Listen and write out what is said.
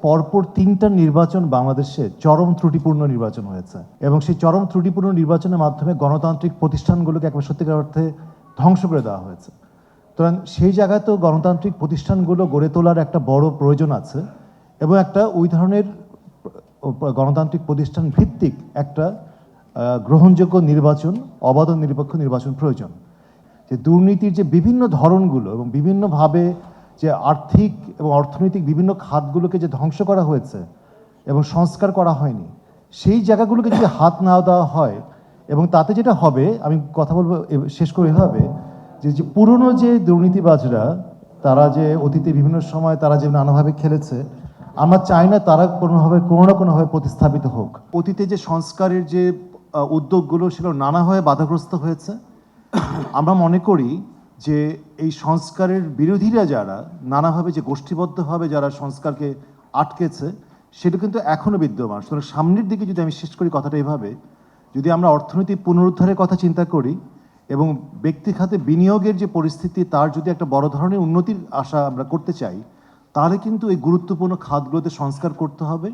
পরপর তিনটা নির্বাচন বাংলাদেশে চরম ত্রুটিপূর্ণ নির্বাচন হয়েছে এবং সেই চরম ত্রুটিপূর্ণ নির্বাচনের মাধ্যমে গণতান্ত্রিক প্রতিষ্ঠানগুলোকে একেবারে সত্যিকার অর্থে ধ্বংস করে দেওয়া হয়েছে। সুতরাং সেই জায়গায় তো গণতান্ত্রিক প্রতিষ্ঠানগুলো গড়ে তোলার একটা বড় প্রয়োজন আছে এবং একটা ওই ধরনের গণতান্ত্রিক প্রতিষ্ঠান ভিত্তিক একটা গ্রহণযোগ্য নির্বাচন, অবাধ নিরপেক্ষ নির্বাচন প্রয়োজন। যে দুর্নীতির যে বিভিন্ন ধরনগুলো এবং বিভিন্নভাবে যে আর্থিক এবং অর্থনৈতিক বিভিন্ন খাতগুলোকে যে ধ্বংস করা হয়েছে এবং সংস্কার করা হয়নি, সেই জায়গাগুলোকে যদি হাত না দেওয়া হয় এবং তাতে যেটা হবে, আমি কথা বলবো শেষ করে এভাবে যে পুরনো যে দুর্নীতিবাজরা তারা যে অতীতে বিভিন্ন সময় তারা যে নানাভাবে খেলেছে, আমরা চাই না তারা কোনো না কোনোভাবে প্রতিস্থাপিত হোক। অতীতে যে সংস্কারের যে উদ্যোগগুলো সেগুলো নানাভাবে বাধাগ্রস্ত হয়েছে। আমরা মনে করি যে এই সংস্কারের বিরোধীরা যারা নানাভাবে যে গোষ্ঠীবদ্ধভাবে যারা সংস্কারকে আটকেছে, সেটা কিন্তু এখনও বিদ্যমান। সুতরাং সামনের দিকে যদি আমি শেষ করি কথাটা এভাবে, যদি আমরা অর্থনৈতিক পুনরুদ্ধারের কথা চিন্তা করি এবং ব্যক্তি খাতে বিনিয়োগের যে পরিস্থিতি, তার যদি একটা বড় ধরনের উন্নতির আশা আমরা করতে চাই, তাহলে কিন্তু এই গুরুত্বপূর্ণ খাতগুলোতে সংস্কার করতে হবে